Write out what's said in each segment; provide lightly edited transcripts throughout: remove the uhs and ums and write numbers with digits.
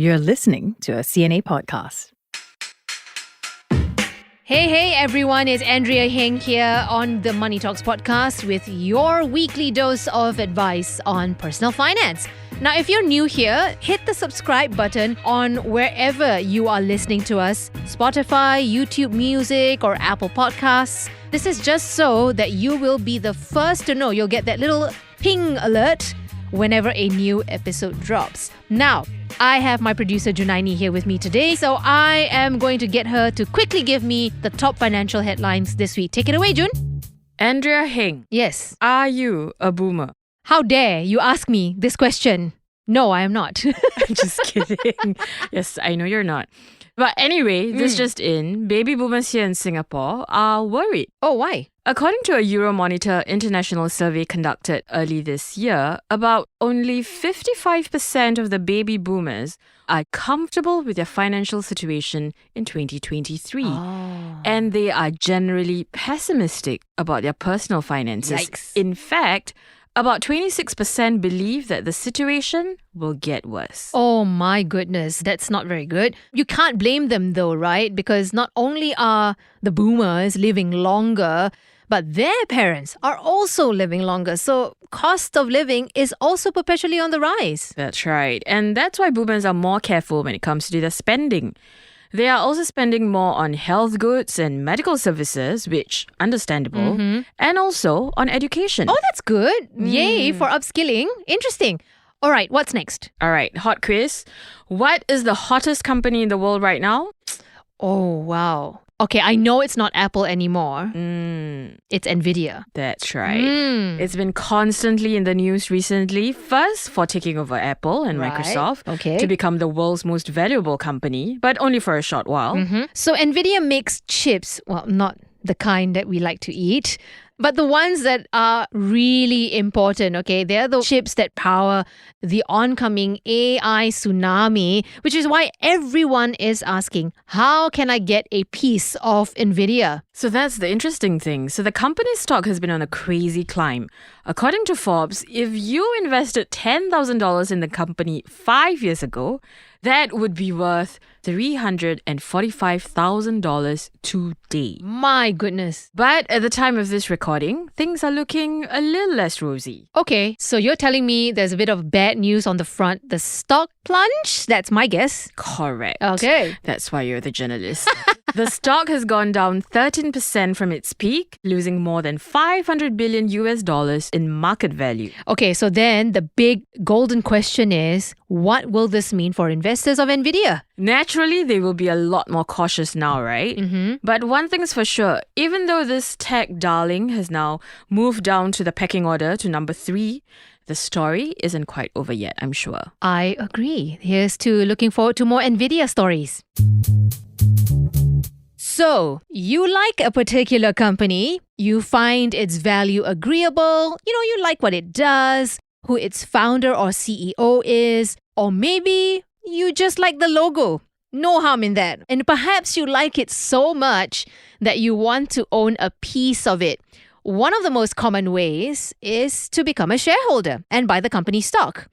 You're listening to a CNA podcast. Hey everyone, it's Andrea Heng here on the Money Talks podcast with your weekly dose of advice on personal finance. Now, if you're new here, hit the subscribe button on wherever you are listening to us, Spotify, YouTube Music, or Apple Podcasts. This is just so that you will be the first to know. You'll get that little ping alert whenever a new episode drops. Now, I have my producer Junaini here with me today, so I am going to get her to quickly give me the top financial headlines this week. Take it away, Jun. Andrea Heng, Yes. are you a boomer? How dare you ask me this question? No, I am not. I'm just kidding. Yes, I know you're not. But anyway, this just in, baby boomers here in Singapore are worried. Oh, why? According to a Euromonitor international survey conducted early this year, about only 55% of the baby boomers are comfortable with their financial situation in 2023. And they are generally pessimistic about their personal finances. Yikes. In fact, about 26% believe that the situation will get worse. Oh my goodness, that's not very good. You can't blame them though, right? Because not only are the boomers living longer, but their parents are also living longer. So cost of living is also perpetually on the rise. That's right. And that's why boomers are more careful when it comes to their spending. They are also spending more on health goods and medical services, which understandable, and also on education. Oh, that's good. Yay for upskilling. Interesting. All right, what's next? All right, hot quiz. What is the hottest company in the world right now? Oh, wow. Okay, I know it's not Apple anymore. It's Nvidia. That's right. It's been constantly in the news recently. First, for taking over Apple and Right. Microsoft Okay. to become the world's most valuable company, but only for a short while. So Nvidia makes chips, well, not the kind that we like to eat, but the ones that are really important, okay? They're the chips that power the oncoming AI tsunami, which is why everyone is asking, how can I get a piece of Nvidia? So that's the interesting thing. So the company's stock has been on a crazy climb. According to Forbes, if you invested $10,000 in the company 5 years ago, that would be worth $345,000 today. My goodness. But at the time of this recording, things are looking a little less rosy. Okay, so you're telling me there's a bit of bad news on the front. The stock plunge? That's my guess. Correct. Okay. That's why you're the journalist. The stock has gone down 13% from its peak, losing more than $500 billion in market value. Okay, so then the big golden question is, what will this mean for investors of Nvidia? Naturally, they will be a lot more cautious now, right? But one thing's for sure, even though this tech darling has now moved down to the pecking order to number 3, the story isn't quite over yet, I'm sure. I agree. Here's to looking forward to more Nvidia stories. So, you like a particular company, you find its value agreeable, you like what it does, who its founder or CEO is, or maybe you just like the logo. No harm in that. And perhaps you like it so much that you want to own a piece of it. One of the most common ways is to become a shareholder and buy the company's stock.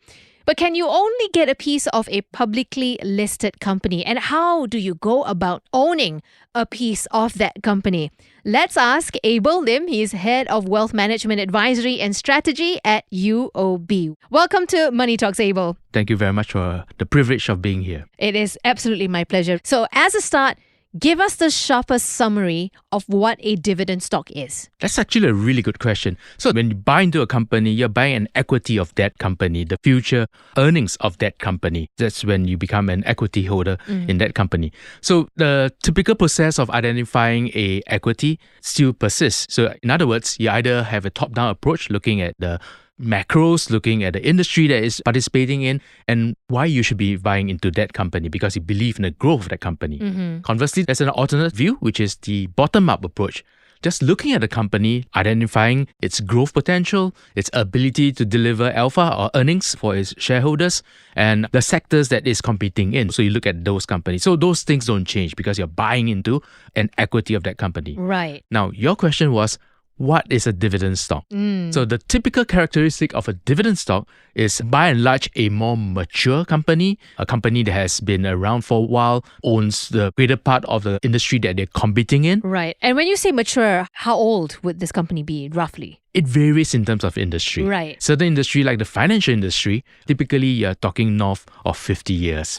But can you only get a piece of a publicly listed company? And how do you go about owning a piece of that company? Let's ask Abel Lim. He's Head of Wealth Management Advisory and Strategy at UOB. Welcome to Money Talks, Abel. Thank you very much for the privilege of being here. It is absolutely my pleasure. So as a start, give us the sharpest summary of what a dividend stock is. That's actually a really good question. So when you buy into a company, you're buying an equity of that company, the future earnings of that company. That's when you become an equity holder in that company. So the typical process of identifying a equity still persists. So in other words, you either have a top-down approach looking at the macros, looking at the industry that is participating in and why you should be buying into that company because you believe in the growth of that company. Conversely, there's an alternate view, which is the bottom-up approach. Just looking at the company, identifying its growth potential, its ability to deliver alpha or earnings for its shareholders, and the sectors that it's competing in. So you look at those companies. So those things don't change because you're buying into an equity of that company. Right. Now, your question was, what is a dividend stock? So the typical characteristic of a dividend stock is by and large a more mature company, a company that has been around for a while, owns the greater part of the industry that they're competing in. Right. And when you say mature, how old would this company be roughly? It varies in terms of industry. Right. Certain industry like the financial industry, typically you're talking north of 50 years.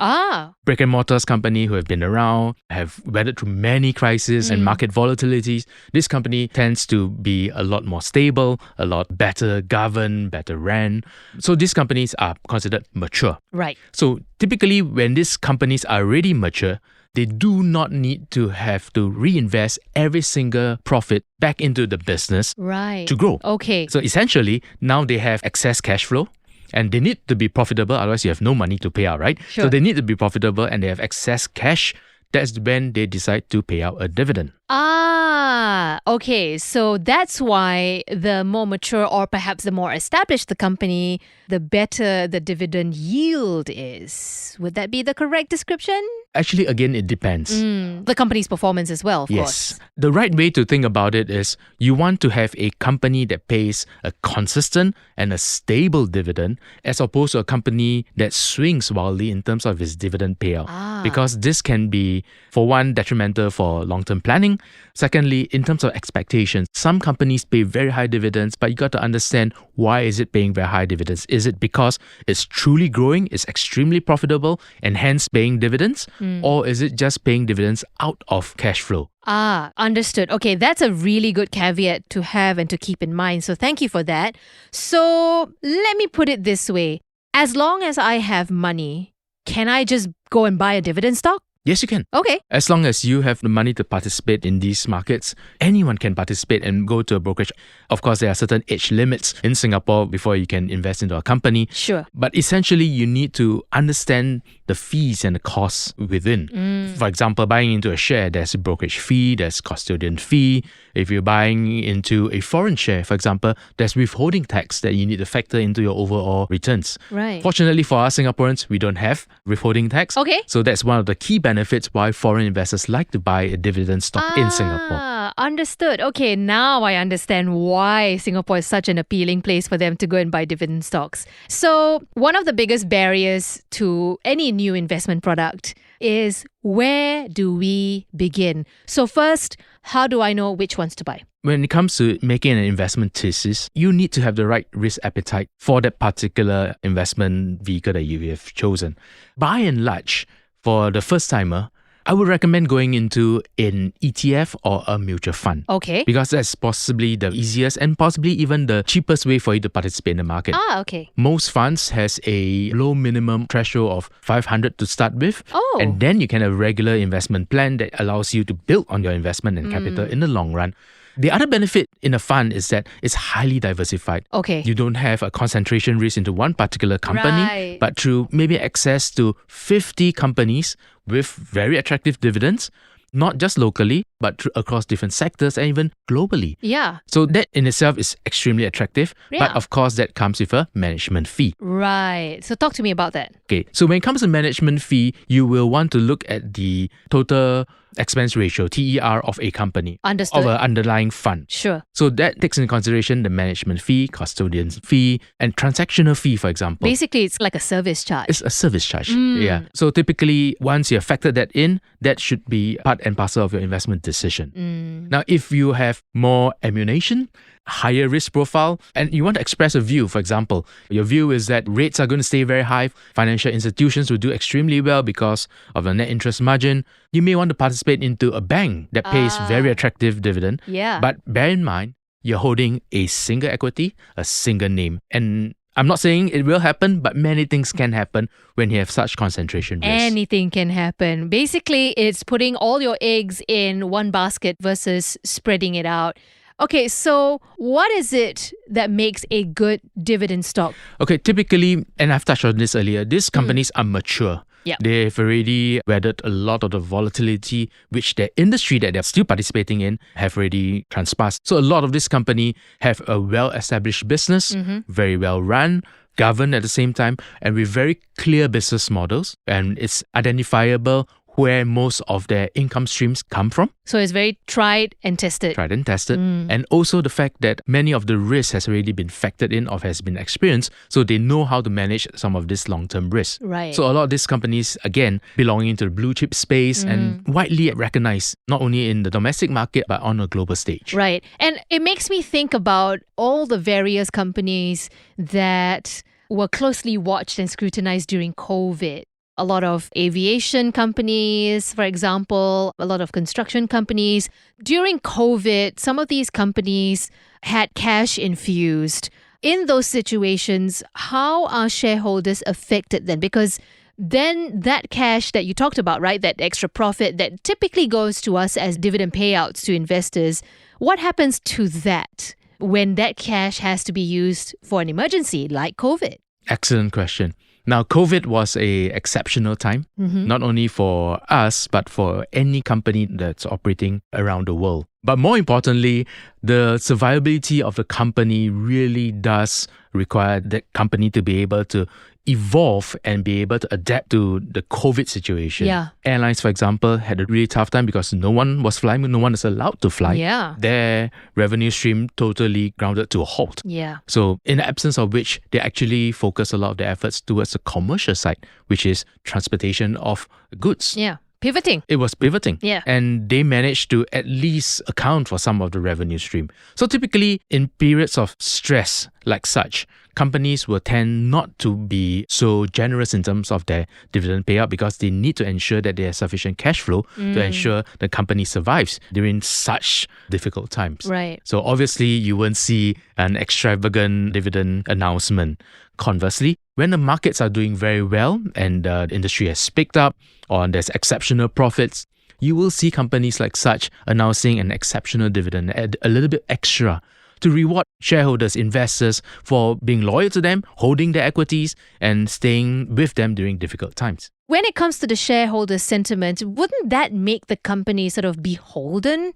Brick and mortars company who have been around, have weathered through many crises and market volatilities. This company tends to be a lot more stable, a lot better governed, better ran. So these companies are considered mature. Right. So typically when these companies are already mature, they do not need to have to reinvest every single profit back into the business to grow. Okay. So essentially, now they have excess cash flow and they need to be profitable, otherwise you have no money to pay out, right? Sure. So they need to be profitable and they have excess cash. That's when they decide to pay out a dividend. Okay. So that's why the more mature or perhaps the more established the company, the better the dividend yield is. Would that be the correct description? Actually, again, it depends. The company's performance as well, of course. The right way to think about it is you want to have a company that pays a consistent and a stable dividend as opposed to a company that swings wildly in terms of its dividend payout. Because this can be, for one, detrimental for long-term planning. Secondly, in terms of expectations, some companies pay very high dividends, but you got to understand why is it paying very high dividends? Is it because it's truly growing, it's extremely profitable, and hence paying dividends? Or is it just paying dividends out of cash flow? Understood. Okay, that's a really good caveat to have and to keep in mind. So thank you for that. So let me put it this way. As long as I have money, can I just go and buy a dividend stock? Yes, you can. Okay. As long as you have the money to participate in these markets, anyone can participate and go to a brokerage. Of course, there are certain age limits in Singapore before you can invest into a company. Sure. But essentially, you need to understand the fees and the costs within. For example, buying into a share, there's a brokerage fee, there's custodian fee. If you're buying into a foreign share, for example, there's withholding tax that you need to factor into your overall returns. Right. Fortunately for us Singaporeans, we don't have withholding tax. Okay. So that's one of the key benefits why foreign investors like to buy a dividend stock in Singapore. Understood. Okay, now I understand why Singapore is such an appealing place for them to go and buy dividend stocks. So one of the biggest barriers to any new investment product is where do we begin? So first, how do I know which ones to buy? When it comes to making an investment thesis, you need to have the right risk appetite for that particular investment vehicle that you have chosen. By and large, for the first timer, I would recommend going into an ETF or a mutual fund. Okay. Because that's possibly the easiest and possibly even the cheapest way for you to participate in the market. Okay. Most funds has a low minimum threshold of 500 to start with. And then you can have a regular investment plan that allows you to build on your investment and capital in the long run. The other benefit in a fund is that it's highly diversified. Okay. You don't have a concentration risk into one particular company, Right. but through maybe access to 50 companies with very attractive dividends, not just locally, but across different sectors and even globally. Yeah. So that in itself is extremely attractive. Yeah. But of course, that comes with a management fee. Right. So talk to me about that. Okay, so when it comes to management fee, you will want to look at the total expense ratio, TER, of a company. Understood. Of an underlying fund. Sure. So that takes into consideration the management fee, custodian fee, and transactional fee, for example. Basically, it's like a service charge. It's a service charge. Yeah. So typically, once you have factored that in, that should be part and parcel of your investment decision. Now, if you have more ammunition, higher risk profile, and you want to express a view, for example, your view is that rates are going to stay very high, financial institutions will do extremely well because of the net interest margin, you may want to participate into a bank that pays very attractive dividend. Yeah. But bear in mind, you're holding a single equity, a single name. And I'm not saying it will happen, but many things can happen when you have such concentration risk. Anything can happen. Basically, it's putting all your eggs in one basket versus spreading it out. Okay, so what is it that makes a good dividend stock? Okay, typically, and I've touched on this earlier, these companies are mature. Yeah. They've already weathered a lot of the volatility which the industry that they're still participating in have already transpassed. So a lot of this company have a well-established business, very well run, governed at the same time, and with very clear business models. And it's identifiable where most of their income streams come from. So it's very tried and tested. Tried and tested. And also the fact that many of the risk has already been factored in or has been experienced, so they know how to manage some of this long-term risk. Right. So a lot of these companies, again, belonging to the blue chip space and widely recognized not only in the domestic market but on a global stage. Right. And it makes me think about all the various companies that were closely watched and scrutinized during COVID. A lot of aviation companies, for example, a lot of construction companies. During COVID, some of these companies had cash infused. In those situations, how are shareholders affected then? Because then that cash that you talked about, right, that extra profit that typically goes to us as dividend payouts to investors, what happens to that when that cash has to be used for an emergency like COVID? Excellent question. Now, COVID was a exceptional time, not only for us, but for any company that's operating around the world. But more importantly, the survivability of the company really does require that company to be able to evolve and be able to adapt to the COVID situation. Yeah. Airlines, for example, had a really tough time because no one was flying, no one is allowed to fly. Yeah. Their revenue stream totally grounded to a halt. Yeah. So in the absence of which, they actually focus a lot of their efforts towards the commercial side, which is transportation of goods. Yeah. Pivoting. It was pivoting. Yeah. And they managed to at least account for some of the revenue stream. So typically in periods of stress like such, companies will tend not to be so generous in terms of their dividend payout because they need to ensure that they have sufficient cash flow to ensure the company survives during such difficult times. Right. So obviously you won't see an extravagant dividend announcement. Conversely, when the markets are doing very well and the industry has picked up or there's exceptional profits, you will see companies like such announcing an exceptional dividend, add a little bit extra to reward shareholders, investors for being loyal to them, holding their equities and staying with them during difficult times. When it comes to the shareholder sentiment, wouldn't that make the company sort of beholden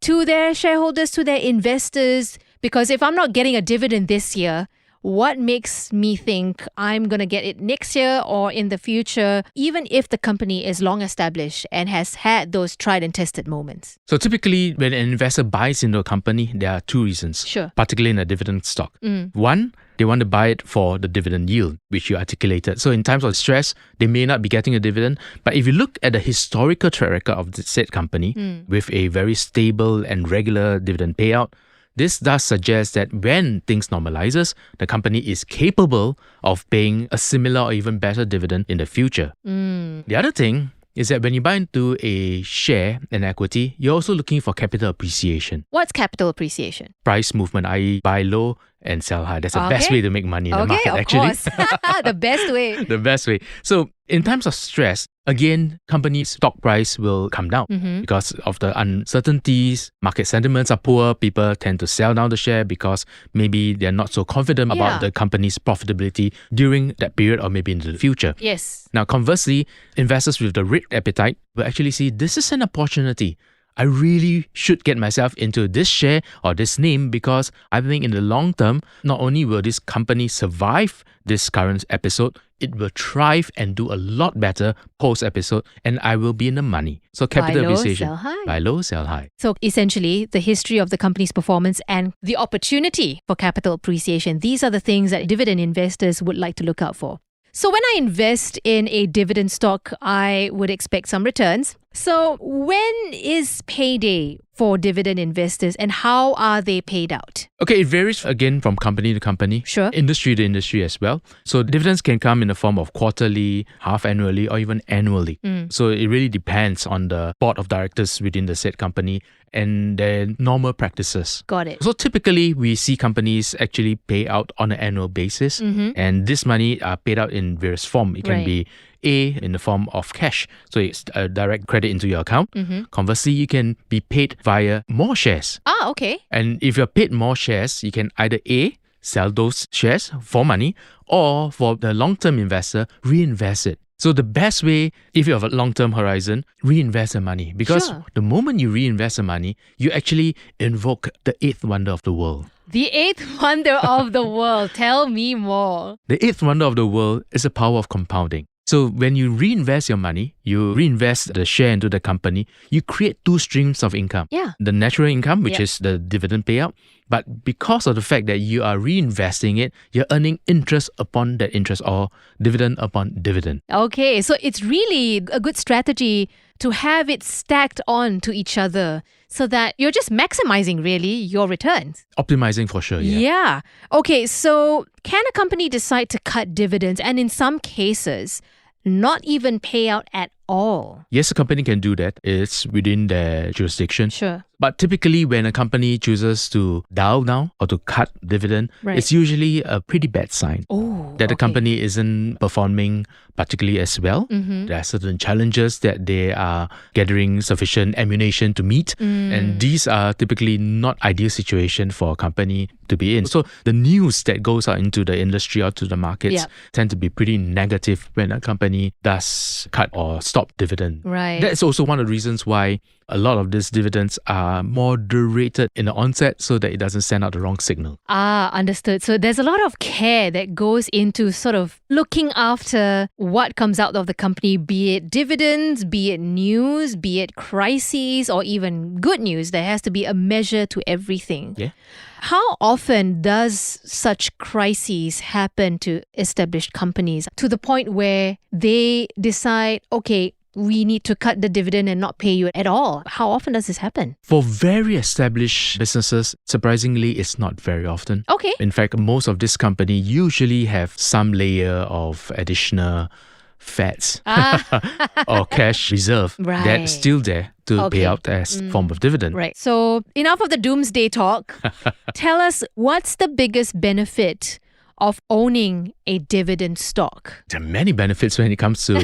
to their shareholders, to their investors? Because if I'm not getting a dividend this year, what makes me think I'm going to get it next year or in the future, even if the company is long established and has had those tried and tested moments? So typically, when an investor buys into a company, there are two reasons, Sure. particularly in a dividend stock. One, they want to buy it for the dividend yield, which you articulated. So in times of stress, they may not be getting a dividend. But if you look at the historical track record of the said company with a very stable and regular dividend payout, this does suggest that when things normalizes, the company is capable of paying a similar or even better dividend in the future. The other thing is that when you buy into a share, an equity, you're also looking for capital appreciation. What's capital appreciation? Price movement, i.e. buy low and sell high. That's the best way to make money in the market, actually. Of course. The best way. The best way. So in times of stress, again, companies' stock price will come down because of the uncertainties. Market sentiments are poor. People tend to sell down the share because maybe they're not so confident about the company's profitability during that period or maybe into the future. Yes. Now, conversely, investors with the risk appetite will actually see this is an opportunity. I really should get myself into this share or this name because I think in the long term, not only will this company survive this current episode, it will thrive and do a lot better post-episode and I will be in the money. So capital Buy low, appreciation. sell high. Buy low, sell high. So essentially, the history of the company's performance and the opportunity for capital appreciation, these are the things that dividend investors would like to look out for. So when I invest in a dividend stock, I would expect some returns. So when is payday for dividend investors and how are they paid out? Okay, it varies again from company to company. Sure. Industry to industry as well. So dividends can come in the form of quarterly, half annually, or even annually. So it really depends on the board of directors within the said company and their normal practices. Got it. So typically, we see companies actually pay out on an annual basis. And this money are paid out in various forms. It can Right. be A, in the form of cash. So it's a direct credit into your account. Conversely, you can be paid via more shares. Ah, okay. And if you're paid more shares, you can either A, sell those shares for money, or for the long-term investor, reinvest it. So the best way, if you have a long-term horizon, reinvest the money. Because Sure. the moment you reinvest the money, you actually invoke the eighth wonder of the world. The eighth wonder of the world. Tell me more. The eighth wonder of the world is the power of compounding. So when you reinvest your money, you reinvest the share into the company, you create two streams of income. Yeah. The natural income, which Yeah. is the dividend payout. But because of the fact that you are reinvesting it, you're earning interest upon that interest or dividend upon dividend. Okay, so it's really a good strategy to have it stacked on to each other so that you're just maximizing really your returns. Optimizing for sure, yeah. Yeah. Okay, so can a company decide to cut dividends and in some cases not even pay out at all? Yes, a company can do that. It's within their jurisdiction. Sure. But typically, when a company chooses to dial down or to cut dividend, Right. it's usually a pretty bad sign Oh, that the okay. company isn't performing particularly as well. Mm-hmm. There are certain challenges that they are gathering sufficient ammunition to meet. And these are typically not ideal situation for a company to be in. So the news that goes out into the industry or to the markets Yeah. tend to be pretty negative when a company does cut or stop dividend. Right. That's also one of the reasons why a lot of these dividends are moderated in the onset so that it doesn't send out the wrong signal. Understood. So there's a lot of care that goes into sort of looking after what comes out of the company, be it dividends, be it news, be it crises, or even good news. There has to be a measure to everything. Yeah. How often does such crises happen to established companies to the point where they decide, okay, we need to cut the dividend and not pay you at all? How often does this happen? For very established businesses, surprisingly, it's not very often. Okay. In fact, most of this company usually have some layer of additional fats or cash reserve Right. that's still there to Okay. pay out as form of dividend. Right. So enough of the doomsday talk. Tell us, what's the biggest benefit of owning a dividend stock? There are many benefits when it comes to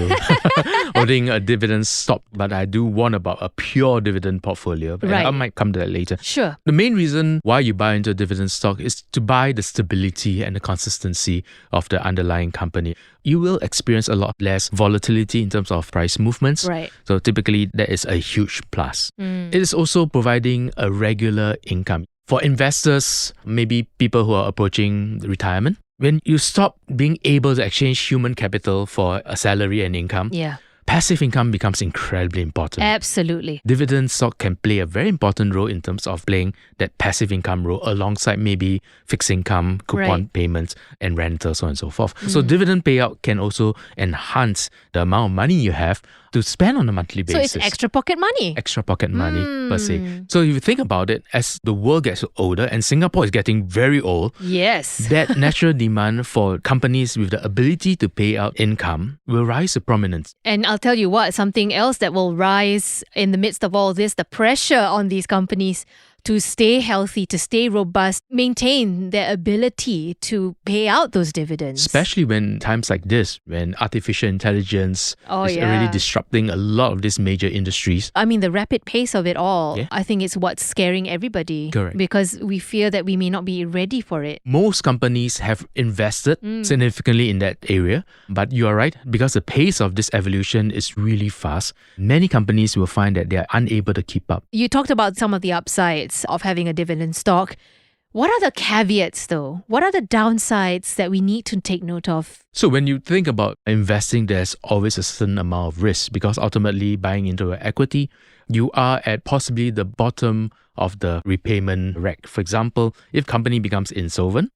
owning a dividend stock, but I do warn about a pure dividend portfolio. But Right. I might come to that later. Sure. The main reason why you buy into a dividend stock is to buy the stability and the consistency of the underlying company. You will experience a lot less volatility in terms of price movements. Right. So typically, that is a huge plus. It is also providing a regular income. For investors, maybe people who are approaching retirement, when you stop being able to exchange human capital for a salary and income, Yeah. passive income becomes incredibly important. Absolutely. Dividend stock can play a very important role in terms of playing that passive income role alongside maybe fixed income, coupon Right. payments, and rental, so on and so forth. So dividend payout can also enhance the amount of money you have to spend on a monthly So basis. it's extra pocket money. Extra pocket money per se. So if you think about it, as the world gets older and Singapore is getting very old, Yes. that natural demand for companies with the ability to pay out income will rise to prominence. And I'll tell you what, something else that will rise in the midst of all this, the pressure on these companies to stay healthy, to stay robust, maintain their ability to pay out those dividends. Especially when times like this, when artificial intelligence Oh, is yeah. already disrupting a lot of these major industries. I mean, the rapid pace of it all, Yeah. I think it's what's scaring everybody. Correct. Because we fear that we may not be ready for it. Most companies have invested significantly in that area, but you are right, because the pace of this evolution is really fast, many companies will find that they are unable to keep up. You talked about some of the upsides of having a dividend stock. What are the caveats though? What are the downsides that we need to take note of? So when you think about investing, there's always a certain amount of risk because ultimately buying into an equity, you are at possibly the bottom of the repayment rack. For example, if company becomes insolvent,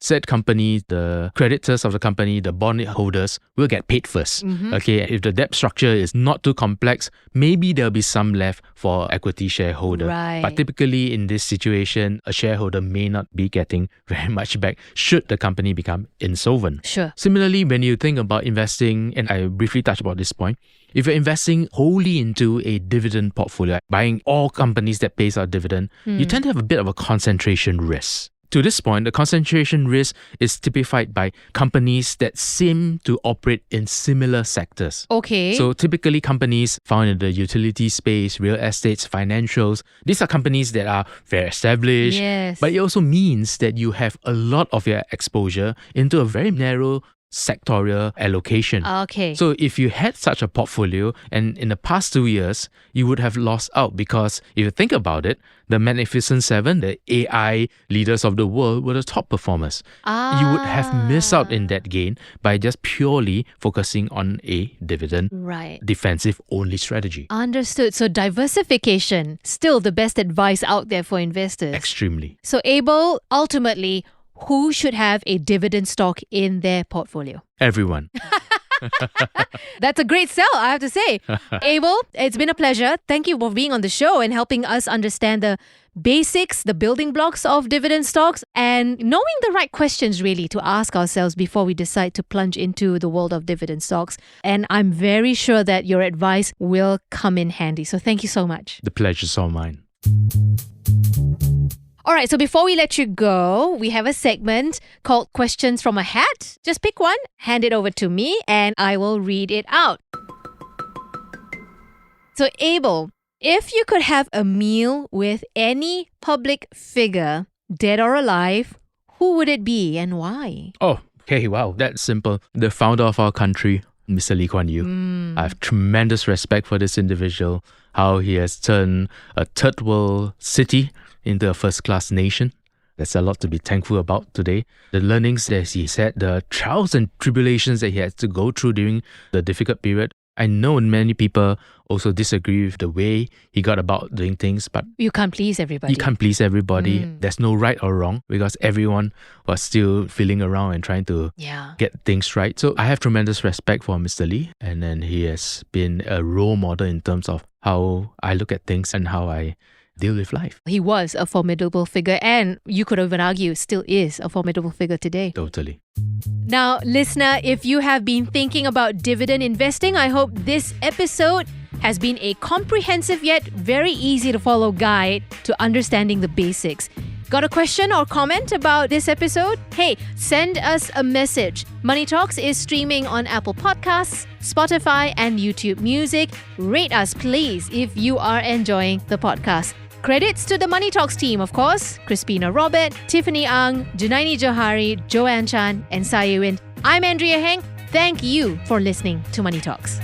said company, the creditors of the company, the bond holders will get paid first. Okay, if the debt structure is not too complex, maybe there'll be some left for equity shareholder. Right. But typically in this situation, a shareholder may not be getting very much back should the company become insolvent. Sure. Similarly, when you think about investing, and I briefly touched about this point, if you're investing wholly into a dividend portfolio, buying all companies that pays out dividend, you tend to have a bit of a concentration risk. To this point, the concentration risk is typified by companies that seem to operate in similar sectors. Okay. So typically companies found in the utility space, real estates, financials, these are companies that are very established. Yes. But it also means that you have a lot of your exposure into a very narrow sectorial allocation. Okay. So if you had such a portfolio and in the past 2 years, you would have lost out because if you think about it, the Magnificent Seven, the AI leaders of the world were the top performers. You would have missed out in that gain by just purely focusing on a dividend Right. defensive only strategy. Understood. So diversification, still the best advice out there for investors. Extremely. So Abel, ultimately, who should have a dividend stock in their portfolio? Everyone. That's a great sell, I have to say. Abel, it's been a pleasure. Thank you for being on the show and helping us understand the basics, the building blocks of dividend stocks, and knowing the right questions really to ask ourselves before we decide to plunge into the world of dividend stocks. And I'm very sure that your advice will come in handy. So thank you so much. The pleasure's all mine. All right, so before we let you go, we have a segment called Questions from a Hat. Just pick one, hand it over to me, and I will read it out. So, Abel, if you could have a meal with any public figure, dead or alive, who would it be and why? Oh, okay, wow, that's simple. The founder of our country, Mr. Lee Kuan Yew. I have tremendous respect for this individual, how he has turned a third world city into a first-class nation. There's a lot to be thankful about today. The learnings that he's had, the trials and tribulations that he had to go through during the difficult period. I know many people also disagree with the way he got about doing things, but You can't please everybody. you can't please everybody. There's no right or wrong because everyone was still feeling around and trying to Yeah. get things right. So I have tremendous respect for Mr. Lee, and then he has been a role model in terms of how I look at things and how I deal with life. He was a formidable figure, and you could even argue still is a formidable figure today. Totally. Now, listener, if you have been thinking about dividend investing, I hope this episode has been a comprehensive yet very easy to follow guide to understanding the basics. Got a question or comment about this episode? Hey, send us a message. Money Talks is streaming on Apple Podcasts, Spotify, and YouTube Music. Rate us, please, if you are enjoying the podcast. Credits to the Money Talks team, of course. Crispina Robert, Tiffany Ang, Junaini Johari, Joanne Chan, and Sayewin. I'm Andrea Heng. Thank you for listening to Money Talks.